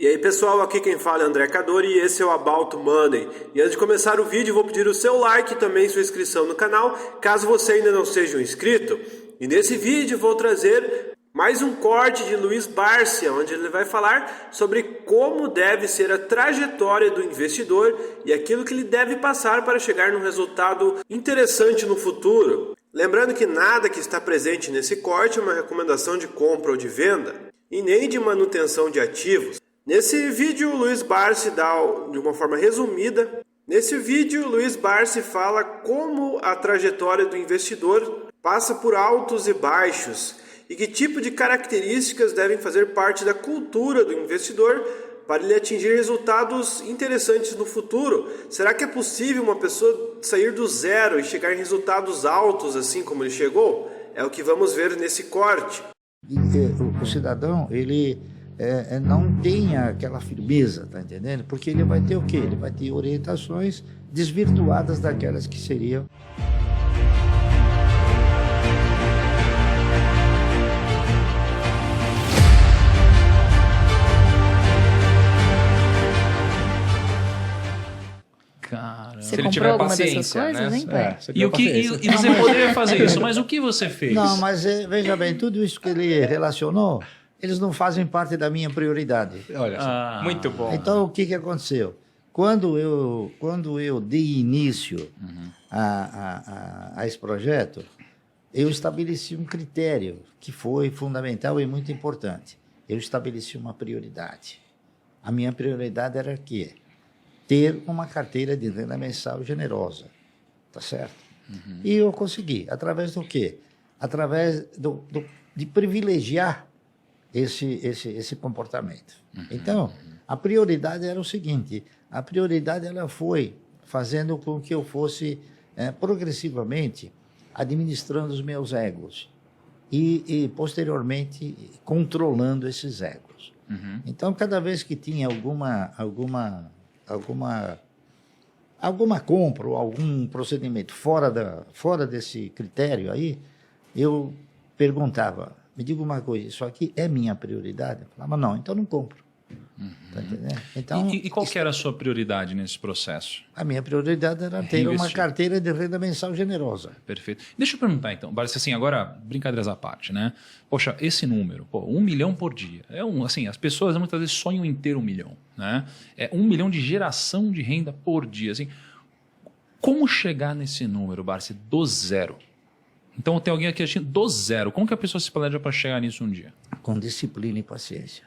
E aí pessoal, aqui quem fala é André Cadori e esse é o About Money. E antes de começar o vídeo, vou pedir o seu like e também sua inscrição no canal, caso você ainda não seja um inscrito. E nesse vídeo vou trazer mais um corte de Luiz Bárcia, onde ele vai falar sobre como deve ser a trajetória do investidor e aquilo que ele deve passar para chegar num resultado interessante no futuro. Lembrando que nada que está presente nesse corte é uma recomendação de compra ou de venda, e nem de manutenção de ativos. Nesse vídeo, o Luiz Bárcia dá de uma forma resumida. Nesse vídeo, o Luiz Bárcia fala como a trajetória do investidor passa por altos e baixos e que tipo de características devem fazer parte da cultura do investidor para ele atingir resultados interessantes no futuro. Será que é possível uma pessoa sair do zero e chegar em resultados altos assim como ele chegou? É o que vamos ver nesse corte. O cidadão, ele não tem aquela firmeza, tá entendendo? Porque ele vai ter o quê? Ele vai ter orientações desvirtuadas daquelas que seriam. Cara, se ele tiver paciência, coisas, né? E você poderia fazer isso, mas o que você fez? Não, mas veja bem, tudo isso que ele relacionou, eles não fazem parte da minha prioridade. Olha, muito bom. Então, o que aconteceu? Quando eu dei início a esse projeto, eu estabeleci um critério que foi fundamental e muito importante. Eu estabeleci uma prioridade. A minha prioridade era que ter uma carteira de renda mensal generosa, tá certo? E eu consegui, através do quê? Através de privilegiar esse comportamento. Então, a prioridade era o seguinte, a prioridade ela foi fazendo com que eu fosse progressivamente administrando os meus egos e posteriormente controlando esses egos. Então, cada vez que tinha alguma compra ou algum procedimento fora desse critério aí, eu perguntava, me diga uma coisa, isso aqui é minha prioridade? Eu falava, não, então não compro. Tá entendendo? Então, e qual que era a sua prioridade nesse processo? A minha prioridade era ter uma carteira de renda mensal generosa. Perfeito. Deixa eu perguntar então, Bárcia, assim, agora, brincadeiras à parte, né? Poxa, esse número, 1 milhão por dia, assim, as pessoas muitas vezes sonham em ter 1 milhão, né? É 1 milhão de geração de renda por dia, assim. Como chegar nesse número, Bárcia, do zero? Então tem alguém aqui assistindo do zero. Como que a pessoa se planeja para chegar nisso um dia? Com disciplina e paciência.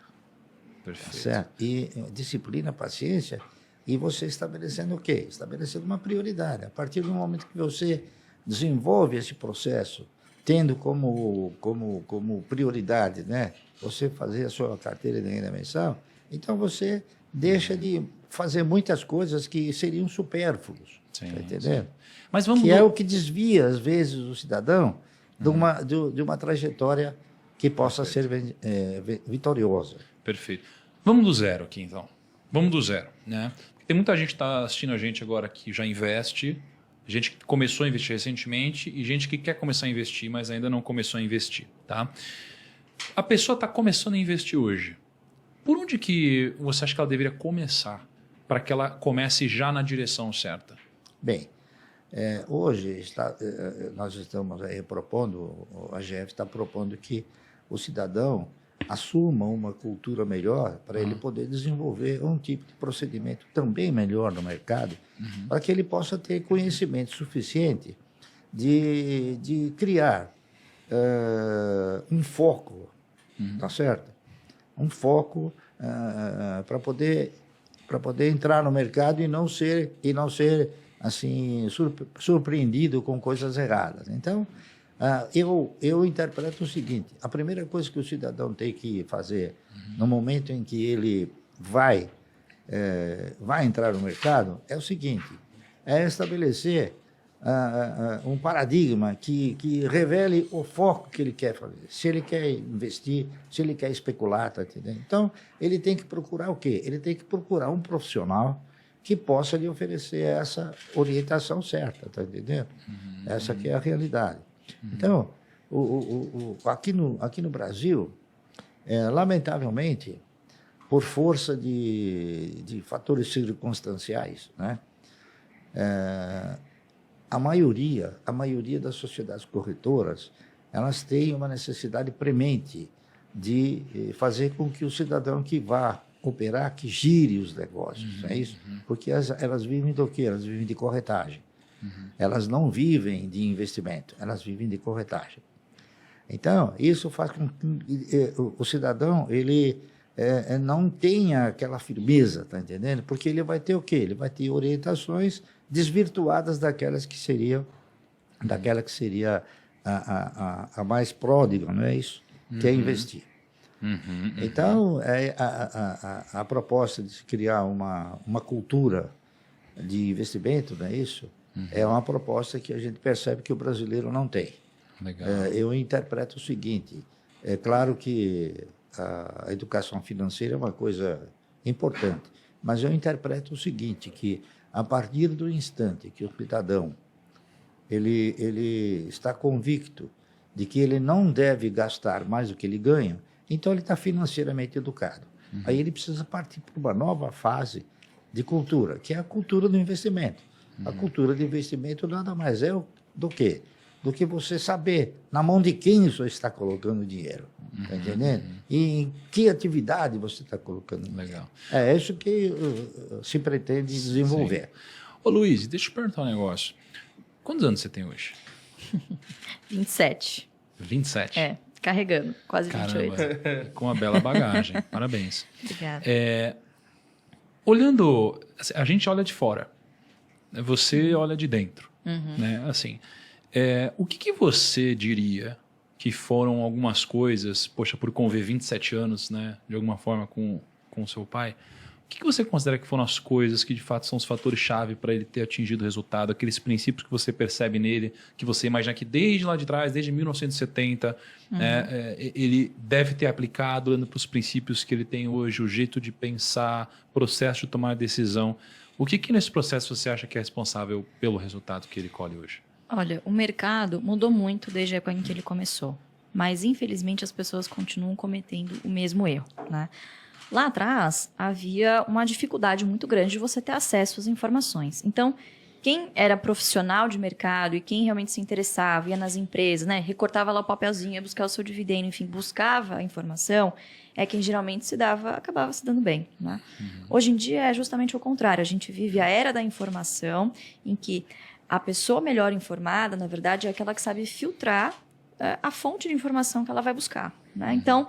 Perfeito. Certo? E disciplina, paciência, e você estabelecendo o quê? Estabelecendo uma prioridade. A partir do momento que você desenvolve esse processo, tendo como prioridade, né, você fazer a sua carteira de renda mensal, então você deixa de fazer muitas coisas que seriam supérfluos. Sim, tá entendendo? Mas vamos é o que desvia, às vezes, o cidadão de uma trajetória que possa ser vitoriosa. Perfeito. Vamos do zero aqui, então. Vamos do zero, né? Tem muita gente que está assistindo a gente agora que já investe, gente que começou a investir recentemente e gente que quer começar a investir, mas ainda não começou a investir, tá? A pessoa está começando a investir hoje. Por onde que você acha que ela deveria começar para que ela comece já na direção certa? Bem, hoje nós estamos aí propondo, a AGF está propondo que o cidadão assuma uma cultura melhor para ele poder desenvolver um tipo de procedimento também melhor no mercado, para que ele possa ter conhecimento suficiente de criar um foco, tá certo? Um foco para poder entrar no mercado e não ser assim surpreendido com coisas erradas. Então, eu interpreto o seguinte, a primeira coisa que o cidadão tem que fazer no momento em que ele vai entrar no mercado é o seguinte, é estabelecer um paradigma que revele o foco que ele quer fazer, se ele quer investir, se ele quer especular, tá entendendo? Então, ele tem que procurar o quê? Ele tem que procurar um profissional que possa lhe oferecer essa orientação certa, tá entendendo? Essa que é a realidade. Então, aqui no Brasil, lamentavelmente, por força de fatores circunstanciais, né? A maioria das sociedades corretoras, elas têm uma necessidade premente de fazer com que o cidadão que vá operar, que gire os negócios, é isso? Porque elas vivem do quê? Elas vivem de corretagem. Elas não vivem de investimento, elas vivem de corretagem. Então, isso faz com que o cidadão, ele não tenha aquela firmeza, tá entendendo? Porque ele vai ter o quê? Ele vai ter orientações desvirtuadas daquela que seria a mais pródiga, não é isso? Que é investir. Então, a proposta de se criar uma cultura de investimento, não é isso? É uma proposta que a gente percebe que o brasileiro não tem. Legal. Eu interpreto o seguinte, é claro que a educação financeira é uma coisa importante, mas eu interpreto o seguinte, que a partir do instante que o cidadão ele está convicto de que ele não deve gastar mais do que ele ganha, então ele está financeiramente educado. Aí ele precisa partir para uma nova fase de cultura, que é a cultura do investimento. A cultura de investimento nada mais é do que você saber na mão de quem você está colocando dinheiro, tá entendendo? E em que atividade você está colocando dinheiro. Legal. É isso que se pretende desenvolver. Sim. Ô Luiz, deixa eu te perguntar um negócio. Quantos anos você tem hoje? 27. 27? Carregando, quase Caramba, 28. com uma bela bagagem. Parabéns. Obrigada. Olhando, a gente olha de fora, você olha de dentro, né? Assim, o que você diria que foram algumas coisas, poxa, por conviver 27 anos, né, de alguma forma com o seu pai, o que você considera que foram as coisas que de fato são os fatores-chave para ele ter atingido o resultado, aqueles princípios que você percebe nele, que você imagina que desde lá de trás, desde 1970, ele deve ter aplicado, olhando para os princípios que ele tem hoje, o jeito de pensar, processo de tomar decisão. O que nesse processo você acha que é responsável pelo resultado que ele colhe hoje? Olha, o mercado mudou muito desde a época em que ele começou, mas infelizmente as pessoas continuam cometendo o mesmo erro, né? Lá atrás, havia uma dificuldade muito grande de você ter acesso às informações. Então, quem era profissional de mercado e quem realmente se interessava, ia nas empresas, né, recortava lá o papelzinho, ia buscar o seu dividendo, enfim, buscava a informação, é quem geralmente acabava se dando bem, né? Hoje em dia é justamente o contrário. A gente vive a era da informação, em que a pessoa melhor informada, na verdade, é aquela que sabe filtrar a fonte de informação que ela vai buscar, né? Então,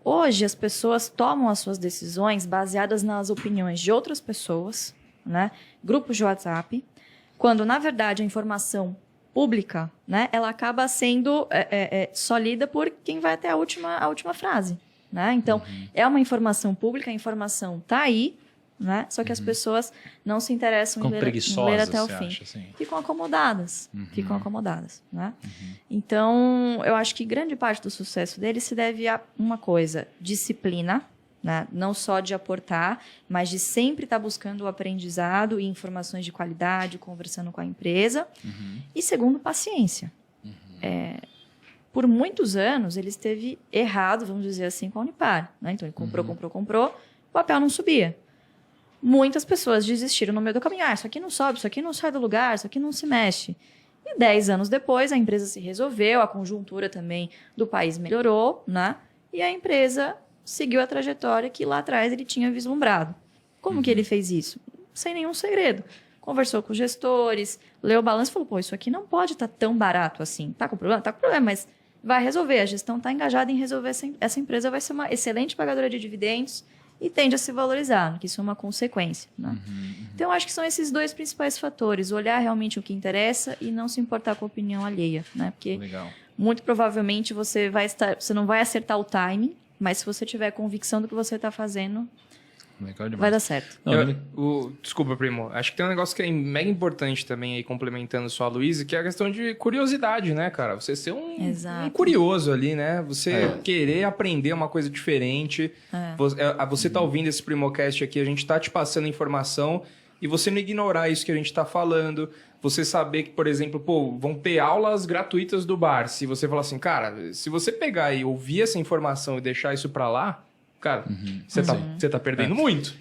hoje, as pessoas tomam as suas decisões baseadas nas opiniões de outras pessoas, né? Grupos de WhatsApp, quando, na verdade, a informação pública, né, ela acaba sendo só lida por quem vai até a última frase, né? Então, é uma informação pública, a informação está aí, né? Só que as pessoas não se interessam em ler até o fim. Acha, assim? Ficam acomodadas, né? Então, eu acho que grande parte do sucesso dele se deve a uma coisa, disciplina, né? Não só de aportar, mas de sempre estar buscando o aprendizado e informações de qualidade, conversando com a empresa. E segundo, paciência. Por muitos anos, ele esteve errado, vamos dizer assim, com a Unipar, né? Então, ele comprou, o papel não subia. Muitas pessoas desistiram no meio do caminho. Isso aqui não sobe, isso aqui não sai do lugar, isso aqui não se mexe. E 10 anos depois, a empresa se resolveu, a conjuntura também do país melhorou, né? E a empresa seguiu a trajetória que lá atrás ele tinha vislumbrado. Como que ele fez isso? Sem nenhum segredo. Conversou com os gestores, leu o balanço e falou, pô, isso aqui não pode estar tão barato assim. Tá com problema? Tá com problema, mas vai resolver. A gestão está engajada em resolver. Essa empresa vai ser uma excelente pagadora de dividendos e tende a se valorizar, que isso é uma consequência, né? Então, eu acho que são esses dois principais fatores. Olhar realmente o que interessa e não se importar com a opinião alheia, né? Porque muito provavelmente você não vai acertar o timing, mas se você tiver convicção do que você está fazendo, vai dar certo. Desculpa, primo. Acho que tem um negócio que é mega importante também aí, complementando só a Luísa, que é a questão de curiosidade, né, cara? Você ser um curioso ali, né? Você querer aprender uma coisa diferente. Você tá ouvindo esse Primocast aqui, a gente tá te passando informação e você não ignorar isso que a gente tá falando. Você saber que, por exemplo, vão ter aulas gratuitas do bar. Se você falar assim, cara, se você pegar e ouvir essa informação e deixar isso pra lá, cara, você tá perdendo muito.